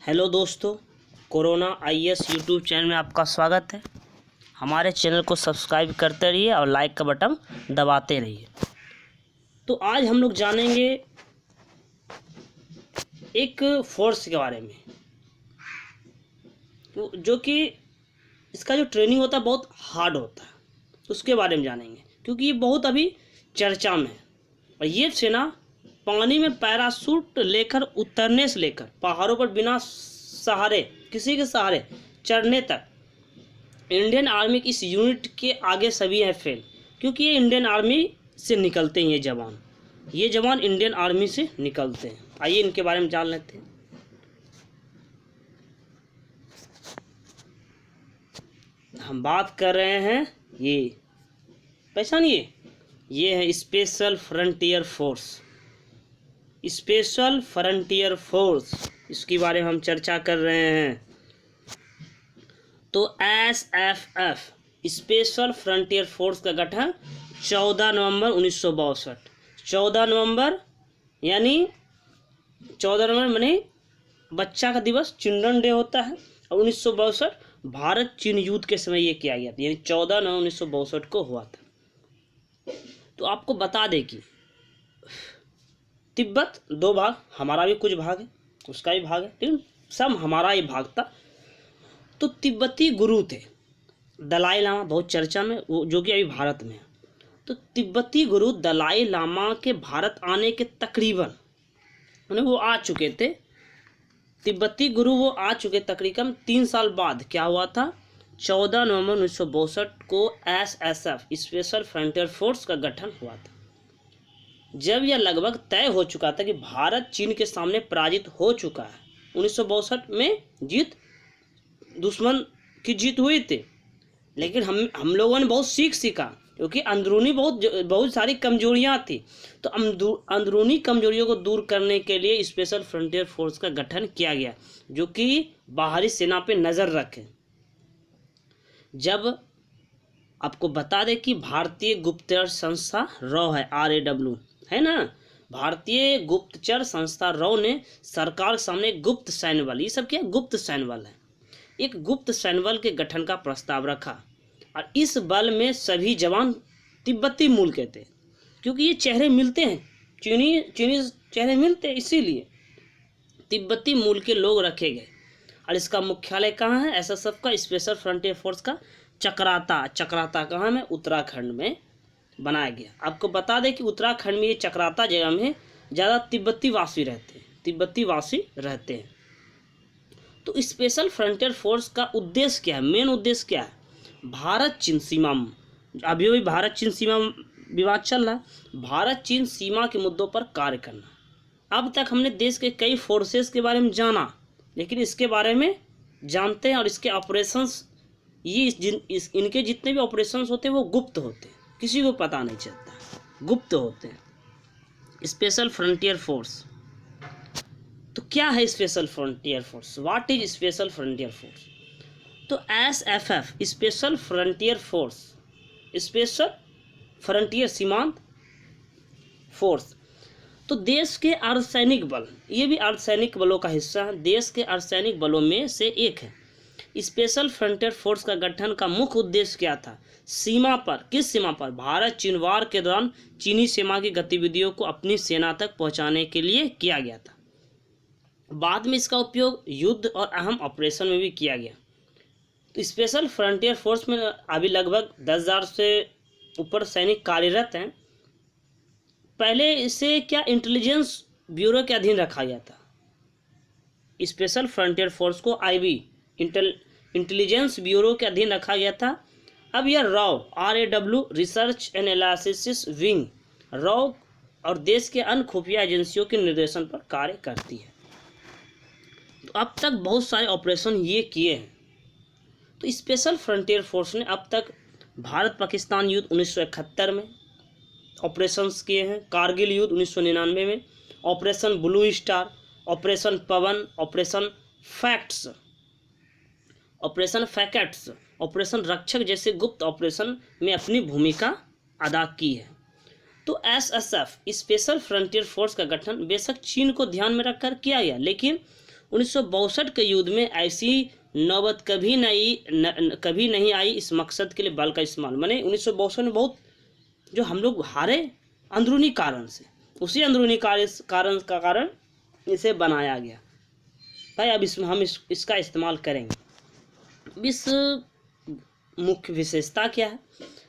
Hello दोस्तों, corona IAS YouTube channel में आपका स्वागत है। हमारे चैनल को सब्सक्राइब करते रहिए और लाइक का बटन दबाते रहिए। तो आज हम लोग जानेंगे एक फोर्स के बारे में, जो कि इसका जो ट्रेनिंग होता है बहुत हार्ड होता है, उसके बारे में जानेंगे क्योंकि ये बहुत अभी चर्चा में है। और ये सेना पानी में पैराशूट लेकर उतरने से लेकर पहाड़ों पर बिना सहारे, किसी के सहारे चढ़ने तक इंडियन आर्मी की इस यूनिट के आगे सभी हैं फेल, क्योंकि ये इंडियन आर्मी से निकलते हैं। ये जवान इंडियन आर्मी से निकलते हैं। आइए इनके बारे में जान लेते हैं। हम बात कर रहे हैं ये पहचानिए, ये है special frontier force. Special frontier force, इसके बारे में हम चर्चा कर रहे हैं। तो SFF स्पेशल फ्रंटियर फोर्स का गठन 14 नवंबर 1962। 14 नवंबर यानी 14 नवंबर मानी बच्चा का दिवस, चिल्ड्रन डे होता है। और 1962 भारत चीन युद्ध के समय ये किया गया था, यानी 14 नवंबर 1962 को हुआ था। तो आपको बता दें कि तिब्बत दो भाग, हमारा भी कुछ भाग है, उसका भी भाग है, लेकिन सब हमारा ही भाग था। तो तिब्बती गुरु थे दलाई लामा, बहुत चर्चा में, वो जो कि अभी भारत में है। तो तिब्बती गुरु दलाई लामा के भारत आने के तकरीबन वो आ चुके थे। तिब्बती गुरु वो आ चुके तकरीबन 3 साल बाद क्या हुआ था, 14 नवंबर 1962 को SSF स्पेशल फ्रंटियर फोर्स का गठन हुआ था। जब यह लगभग तय हो चुका था कि भारत चीन के सामने पराजित हो चुका है। 1962 में दुश्मन की जीत हुई थी, लेकिन हम लोगों ने बहुत सीखा, क्योंकि अंदरूनी बहुत सारी कमजोरियां थी। तो अंदरूनी कमजोरियों को दूर करने के लिए स्पेशल फ्रंटियर फोर्स का गठन किया गया, जो कि बाहरी सेना पे नज़र रखे। जब आपको बता दें कि भारतीय गुप्तचर संस्था रॉ है, RAW है ना, भारतीय गुप्तचर संस्था रॉ ने सरकार के सामने गुप्त सैन्य बल, ये सब क्या गुप्त सैन्य बल है, एक गुप्त सैन्य बल के गठन का प्रस्ताव रखा। और इस बल में सभी जवान तिब्बती मूल के थे, क्योंकि ये चेहरे मिलते हैं, चीनी चेहरे मिलते हैं, इसीलिए तिब्बती मूल के लोग रखे गए। और इसका मुख्यालय कहाँ है SSF का, स्पेशल फ्रंटियर फोर्स का चक्राता कहाँ में, उत्तराखंड में बनाया गया। आपको बता दें कि उत्तराखंड में ये चक्राता जगह में ज़्यादा तिब्बती वासी रहते हैं। तो स्पेशल फ्रंटियर फोर्स का उद्देश्य क्या है, मेन उद्देश्य क्या है, भारत चीन सीमा, अभी भी भारत चीन सीमा विवाद चल रहा है, भारत चीन सीमा के मुद्दों पर कार्य करना। अब तक हमने देश के कई फोर्सेस के बारे में जाना, लेकिन इसके बारे में जानते हैं और इसके ऑपरेशंस, इनके जितने भी ऑपरेशंस होते हैं वो गुप्त होते हैं, किसी को पता नहीं चलता, गुप्त होते हैं। स्पेशल फ्रंटियर फोर्स, तो क्या है special frontier force, what is special frontier force? तो SFF special frontier force, special frontier सीमांत फोर्स, तो देश के अर्धसैनिक बल, ये भी अर्धसैनिक बलों का हिस्सा है, देश के अर्धसैनिक बलों में से एक है। स्पेशल फ्रंटियर फोर्स का गठन का मुख्य उद्देश्य क्या था, सीमा पर, किस सीमा पर, भारत चीन वार के दौरान चीनी सीमा की गतिविधियों को अपनी सेना तक पहुंचाने के लिए किया गया था। बाद में इसका उपयोग युद्ध और अहम ऑपरेशन में भी किया गया। तो स्पेशल फ्रंटियर फोर्स में अभी लगभग 10,000 से ऊपर सैनिक कार्यरत हैं। पहले इसे क्या इंटेलिजेंस ब्यूरो के अधीन रखा गया था, स्पेशल फ्रंटियर फोर्स को IB इंटेलिजेंस ब्यूरो के अधीन रखा गया था। अब यह RAW research and analysis wing raw और देश के अन्य खुफिया एजेंसियों के निर्देशन पर कार्य करती है। तो अब तक बहुत सारे ऑपरेशन ये किए हैं। तो स्पेशल फ्रंटियर फोर्स ने अब तक भारत पाकिस्तान युद्ध 1971 में ऑपरेशंस किए हैं, कारगिल युद्ध 1999 में, ऑपरेशन ब्लू स्टार, ऑपरेशन पवन, ऑपरेशन फैकेट्स, ऑपरेशन रक्षक जैसे गुप्त ऑपरेशन में अपनी भूमिका अदा की है। तो SSF स्पेशल फ्रंटियर फोर्स का गठन बेशक चीन को ध्यान में रखकर किया गया, लेकिन 1962 के युद्ध में ऐसी नौबत कभी नहीं आई इस मकसद के लिए बल का इस्तेमाल। माने 1962 में बहुत जो हम लोग हारे अंदरूनी कारण से, उसी अंदरूनी कारण इसे बनाया गया। भाई अब हम इसका इस्तेमाल करेंगे। इस मुख्य विशेषता क्या है?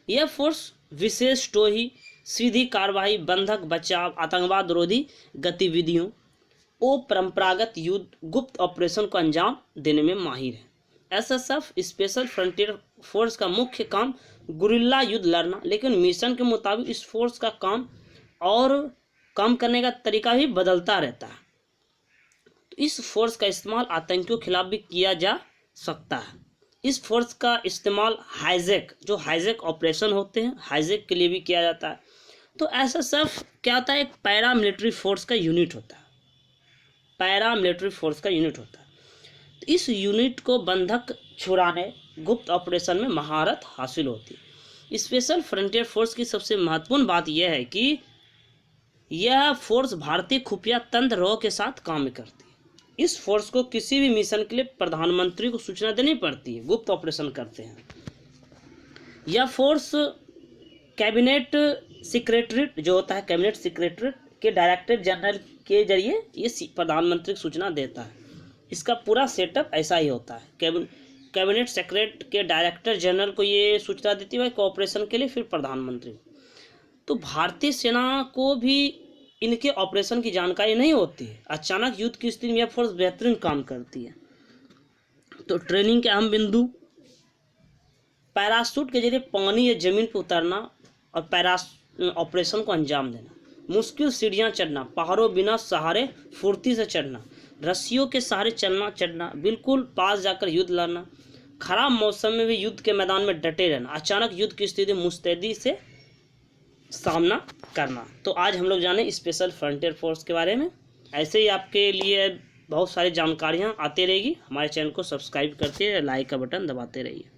यह फोर्स विशेष टोही, सीधी कार्रवाई, बंधक बचाव, आतंकवाद विरोधी गतिविधियों और परंपरागत युद्ध गुप्त ऑपरेशन को अंजाम देने में माहिर है। एसएसएफ स्पेशल फ्रंटियर फोर्स का मुख्य काम गुरिल्ला युद्ध लड़ना, लेकिन मिशन के मुताबिक इस फोर्स का काम और काम करने का तरीका भी बदलता रहता है। तो इस फोर्स का इस्तेमाल आतंकियों के खिलाफ भी किया जा सकता है। इस फोर्स का इस्तेमाल हाईजैक ऑपरेशन होते हैं, हाईजैक के लिए भी किया जाता है। तो एसएसएफ क्या होता है? एक पैरा मिलिट्री फोर्स का यूनिट होता है। पैरामिलिट्री फोर्स का यूनिट होता है। तो इस यूनिट को बंधक छुड़ाने, गुप्त ऑपरेशन में महारत हासिल होती है। स्पेशल फ्रंटियर फोर्स की सबसे महत्वपूर्ण बात यह है कि यह फोर्स भारतीय खुफिया तंत्र रॉ के साथ काम करती है। इस फोर्स को किसी भी मिशन के लिए प्रधानमंत्री को सूचना देनी पड़ती है, गुप्त ऑपरेशन करते हैं। यह फोर्स कैबिनेट सेक्रेटरीट जो होता है, कैबिनेट सेक्रेटरीट के डायरेक्टर जनरल के जरिए ये प्रधानमंत्री को सूचना देता है। इसका पूरा सेटअप ऐसा ही होता है। कैबिनेट सेक्रेटरी के डायरेक्टर जनरल को ये सूचना देती है ऑपरेशन के लिए, फिर प्रधानमंत्री। तो भारतीय सेना को भी इनके ऑपरेशन की जानकारी नहीं होती है। अचानक युद्ध की स्थिति में यह फोर्स बेहतरीन काम करती है। तो ट्रेनिंग के अहम बिंदु: पैराशूट के जरिए पानी या जमीन पर उतरना और ऑपरेशन को अंजाम देना, मुश्किल सीढ़ियाँ चढ़ना, पहाड़ों बिना सहारे फुर्ती से चढ़ना, रस्सियों के सहारे चढ़ना, बिल्कुल पास जाकर युद्ध लड़ना, खराब मौसम में भी युद्ध के मैदान में डटे रहना, अचानक युद्ध की स्थिति मुस्तैदी से सामना करना। तो आज हम लोग जाने स्पेशल फ्रंटियर फोर्स के बारे में। ऐसे ही आपके लिए बहुत सारी जानकारियाँ आती रहेगी। हमारे चैनल को सब्सक्राइब करते रहिए, लाइक का बटन दबाते रहिए।